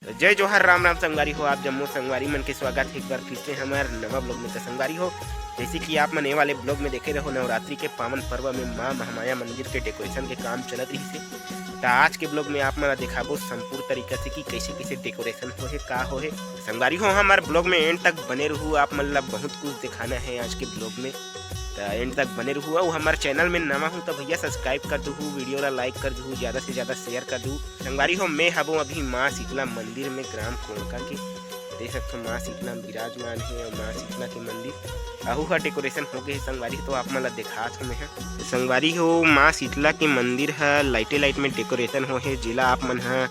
तो जय जोहर राम राम संगवारी हो। आप जम्मू संगवारी मन के स्वागत है एक बार फिर से हमारे नवा ब्लॉग में। संगवारी हो जैसे कि आप मन ये वाले ब्लॉग में देखे रहो, नवरात्रि के पावन पर्व में माँ महामाया मंदिर के डेकोरेशन के काम चलत रही से। तो आज के ब्लॉग में आप मन दिखाबो संपूर्ण तरीका से कि कैसे कैसे डेकोरेशन हो है का हो है। संगवारी हो हमारे ब्लॉग में एंड तक बने रहू, आप मन ला बहुत कुछ दिखाना है आज के ब्लॉग में। तो एंड तक बने रहू। और हमारे चैनल में नवा हूँ तो भैया सब्सक्राइब कर दूँ, वीडियो ला लाइक कर दूँ, ज़्यादा से ज़्यादा शेयर कर दूँ। संगवारी हो मैं हबो अभी माँ शीतला मंदिर में ग्राम कोणका के देख सकते हो। माँ शीतला विराजमान है और माँ शीतला के मंदिर आहू का डेकोरेशन हो गए संगवारी। तो आप मन ला दिखा मैं संगवारी हो माँ शीतला के मंदिर है लाइटे लाइट में डेकोरेशन हो है, जिला आप मन है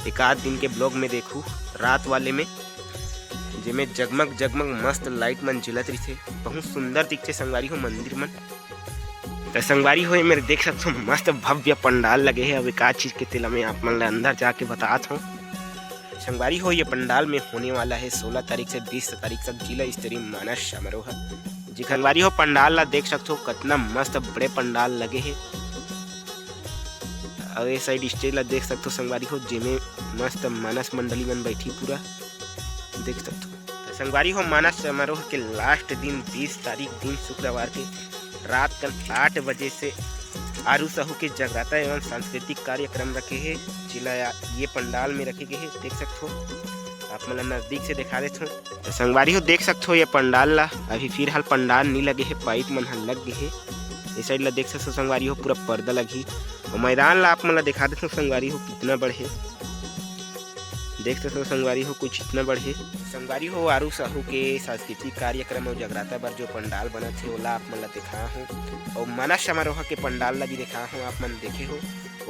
एक आध दिन के ब्लॉग में देखू रात वाले में जिमें जगमग जगमग मस्त लाइट मन जलत रही थे, बहुत सुंदर दिखते संगवारी हो मंदिर मन। तो संगवारी हो मेरे देख सकते हो मस्त भव्य पंडाल लगे है। अब एक आध चीज के तेला में आप मन अंदर जाके बताता हूँ। संगवारी हो ये पंडाल में होने वाला है 16 तारीख से 20 तारीख तक जिला स्तरीय मानस समारोह जी। संगवारी हो पंडाल ला देख सकते हो कितना मस्त बड़े पंडाल लगे है। और ये साइड स्टेज ला देख सकते हो संगवारी हो जिमें मस्त मानस मंडली मन बैठी पूरा देख सकते हो। तो संगवारी हो मानस समारोह के लास्ट दिन 20 तारीख दिन शुक्रवार के रात कल 8 बजे से आरू साहू के जगराता एवं सांस्कृतिक कार्यक्रम रखे हैं जिला ये पंडाल में रखे गए हैं। देख सकते हो आप मतलब नजदीक से दिखा देते हो। तो संगवारी हो देख सकते हो ये पंडाल ला अभी फिलहाल पंडाल नहीं लगे है, पाइप मन लग गए है। इस साइड ला देख सकते हो संगवारी हो पूरा पर्दा लगी और मैदान ला आप मतलब दिखा देते हो संगवारी हो कितना बड़े है। देख सकते हो संगवारी हो कुछ इतना बड़े संगवारी हो आरू साहू के सांस्कृतिक कार्यक्रम और जगराता पर जो पंडाल बना थे ओला आप मन ला दिखा हूँ और मानस समारोह के पंडाल ला भी दिखा हूँ आप मन देखे हो।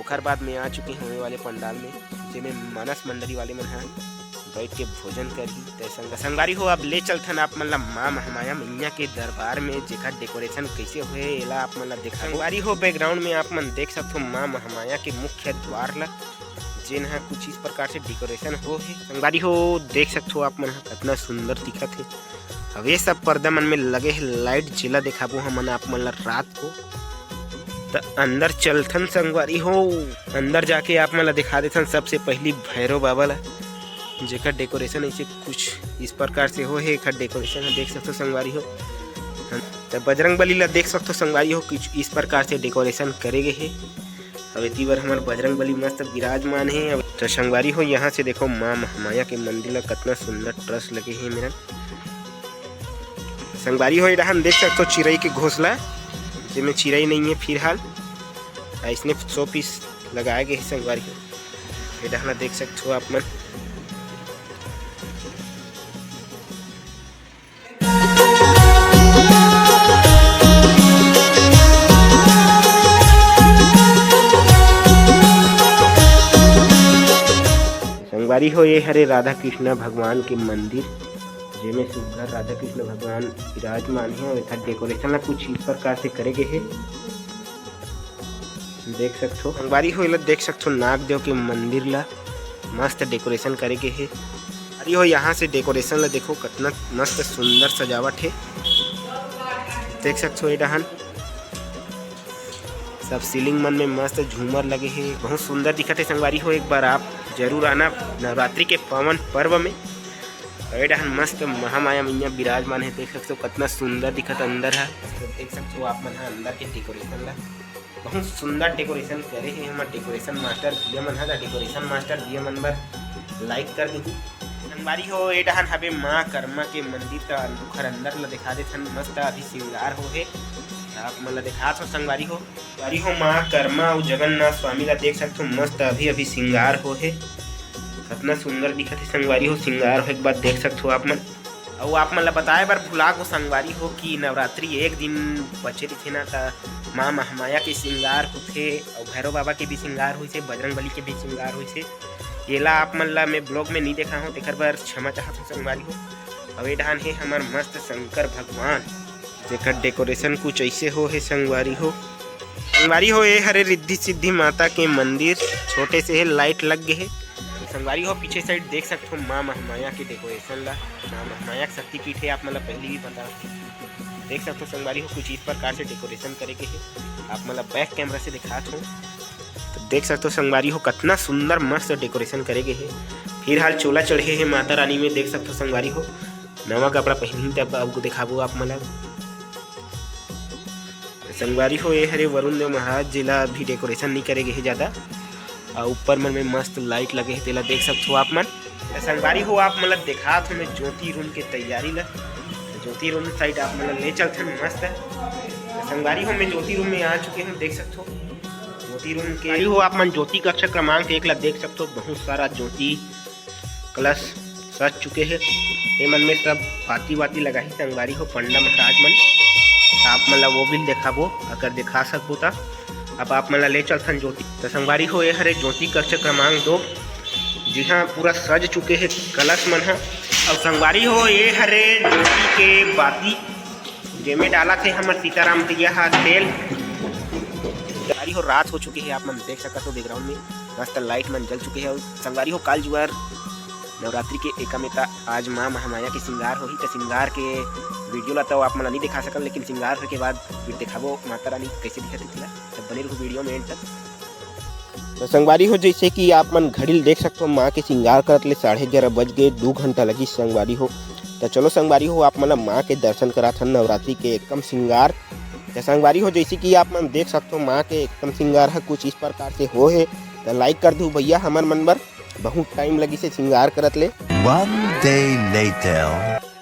ओखर बाद में आ चुके होने वाले पंडाल में जिसमें मानस मंडली वाले मन है बैठ के भोजन करी। तो संगवारी हो अब ले चलथन आप मन ला माँ महामाया मैया के दरबार में जेकर डेकोरेशन कैसे हुए एला आप मन ला दिखा। संगवारी हो बैकग्राउंड में आप मन देख सकते हो माँ महामाया के मुख्य द्वार ला जिन है कुछ इस प्रकार से डेकोरेशन हो है। संगवारी हो देख सकते हो आप मन कितना सुंदर दिखत है। अब ये सब पर्दा मन में लगे है लाइट जिला दिखाबो हमन आप मन ला रात को। तो अंदर चलथन संगवारी हो अंदर जाके आप मन ला दिखा देथन सबसे पहली भैरव बाबा ला जेकर डेकोरेशन ऐसे कुछ इस प्रकार से हो है। एक डेकोरेशन देख सकते हो संगवारी हो। तो बजरंग बली ला देख सकते हो संगवारी हो कुछ इस प्रकार से डेकोरेशन करे गए है। अब इतनी बार हमारे बजरंग बली मस्त विराजमान है। अब तो संगवारी हो यहाँ से देखो माँ महामाया के मंदिर ला कितना सुंदर ट्रस लगे हैं मेरा संगवारी हो। यहाँ देख सकते हो चिड़ई के घोंसला जिसमें चिड़ई नहीं है फिलहाल, इसने 100 पीस लगाए गए हैं संगवारी हो। यहाँ देख सकते हो आप मन। संगवारी हो ये हरे राधा कृष्ण भगवान के मंदिर जिसमें सुंदर राधा कृष्ण भगवान विराजमान है और इधर डेकोरेशन ला कुछ इस प्रकार से करे गए है। देख सकते हो संगवारी हो देख सकते हो नागदेव के मंदिर ला मस्त डेकोरेशन करे गए है। अरे हो यहाँ से डेकोरेशन ला देखो कितना मस्त सुंदर सजावट है। देख सकते हो ये सब सीलिंग मन में मस्त झूमर लगे हैं, बहुत सुंदर दिखत है संगवारी हो। एक बार आप जरूर आना नवरात्रि के पावन पर्व में। मस्त महामाया मैया विराजमान है, देख सकते हो कितना सुंदर दिखत अंदर है। तो देख सकते हो आप मन अंदर के डेकोरेशन ला बहुत सुंदर डेकोरेशन करे हैं हमारे डेकोरेशन मास्टर भैया मन है। डेकोरेशन मास्टर भैया मन बर लाइक कर दी संगवारी हो। ये डहन हवे माँ कर्मा के मंदिर का अंदर ला दिखा देथन मस्त अभी श्रृंगार हो है आप मतलब दिखा तो संगवारी हो। संगवारी हो माँ कर्मा और जगन्नाथ स्वामी ला देख सकते हो मस्त अभी श्रृंगार हो है, कितना सुंदर दिखत है संगवारी हो। श्रृंगार हो एक बार देख सकते हो आप मन। और आप मन ला बताए बार भुला को संगवारी हो कि नवरात्रि एक दिन बचे थे ना तो माँ महामाया के श्रृंगार होते और भैरव बाबा के भी श्रृंगार हुई से, बजरंग बली के भी श्रृंगार हुई से। येला आप मन ला मैं ब्लॉग में नहीं देखा हूँ तेकर बार क्षमा चाहत हूँ संगवारी हो। और ये डान है हमार मस्त शंकर भगवान जेकर डेकोरेशन कुछ ऐसे हो है संगवारी हो। संगवारी हो ये हरे रिद्धि सिद्धि माता के मंदिर छोटे से है लाइट लग गए है। संगवारी हो पीछे साइड देख सकते हो माँ महामाया के डेकोरेशन ला माँ महामाया शक्तिपीठ है आप मतलब पहले भी बता देख सकते हो संगवारी हो कुछ इस प्रकार से डेकोरेशन करे के है। आप मतलब बैक कैमरा से दिखाते हो तो देख सकते हो संगवारी हो कितना सुंदर मस्त डेकोरेशन करे गए है। फिर हाल चोला चढ़े है माता रानी में देख सकते हो संगवारी हो। नवा कपड़ा पहनी तब आपको दिखाबो आप मला संगवारी हो। ये हरे वरुण देव महाराज जिला भी डेकोरेशन नहीं करेगे है ज़्यादा और ऊपर मन में मस्त लाइट लगे है तेला देख सकते हो आप मन। संगवारी हो आप मतलब देखा तो मैं ज्योति रूम के तैयारी ला ज्योति रूम साइड आप मतलब ले चलते हैं मस्त है। संगवारी हो मैं ज्योति रूम में आ चुके हैं देख सकते हो। ज्योति रूम के हो आप मन ज्योति कक्षा क्रमांक 1 ला देख सकते हो। बहुत सारा ज्योति कलश सज चुके हैं। ये मन में सब बाती वाती लगाई संगवारी हो पंडा महाराज मन। आप मतलब वो भी दिखाबो अगर दिखा सको तो अब आप मतलब ले चलथन ज्योति। तो संगवारी हो ये हरे ज्योति कक्षा क्रमांक 2 जी हाँ पूरा सज चुके हैं कलश मन है। और संगवारी हो ये हरे ज्योति के बाती जेमे डाला थे हमारे सीताराम भैया हा तेल। संगवारी हो रात हो चुकी है आप मन देख सकते हो बैकग्राउंड में मस्त लाइट मन जल चुके हैं। और संगवारी हो काल जुआर नवरात्रि के एकामेता आज माँ महामाया की श्रृंगार हो ही। तो श्रृंगार के वीडियो ला तो आप मन नहीं दिखा सकल लेकिन श्रृंगार के बाद फिर दिखाबो माता रानी कैसे दिखती थी। तब बने रहो वीडियो में एंड तक। तो संगवारी हो जैसे कि आप मन घड़ी देख सकते हो माँ के श्रृंगार करत ले 11:30 बज गए 2 घंटा लगी संगवारी हो। तो चलो संगवारी हो आप मतलब माँ के दर्शन कराथन नवरात्रि के एकदम श्रृंगार। तो संगवारी हो जैसे कि आप मन देख सकते हो माँ के एकदम श्रृंगार है कुछ इस प्रकार से हो है। तो लाइक कर दू भैया हमार मन बर बहुत टाइम लगी से श्रृंगार करत ले।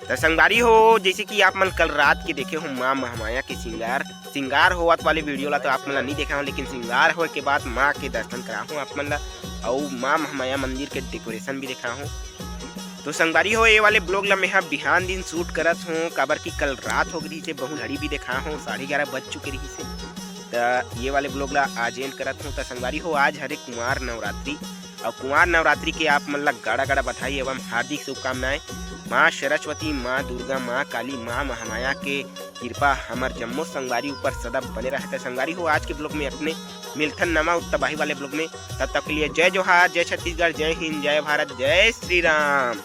तो संगवारी हो जैसे कि आप मन कल रात के देखे हो माँ महामाया के श्रृंगार होवत वाले वीडियो ला तो आप मन नहीं देखा हो लेकिन श्रृंगार हो के बाद माँ के दर्शन करा हूँ आप मन ला और माँ महामाया मंदिर के डेकोरेशन भी देखा हूँ। तो संगवारी हो ये वाले ब्लॉग ला मैं बिहान दिन शूट करत हूँ काबर की कल रात हो गई से बहुत घड़ी भी देखा हूँ 11:30 बज चुके रही से। तो ये वाले ब्लॉग ला आज एंड करत हूँ। तो संगवारी हो आज हरे कुमार नवरात्रि और कुमार नवरात्रि के आप मन ला गाड़ा बधाई एवं हार्दिक शुभकामनाएं। माँ सरस्वती माँ दुर्गा माँ काली माँ महामाया के कृपा हमार जम्मो संगवारी ऊपर सदा बने रहता है। संगवारी हो आज के ब्लॉग में अपने मिलथन नमा तबाही वाले ब्लॉग में। तब तक के लिए जय जोहार जय छत्तीसगढ़ जय हिंद जय भारत जय श्री राम।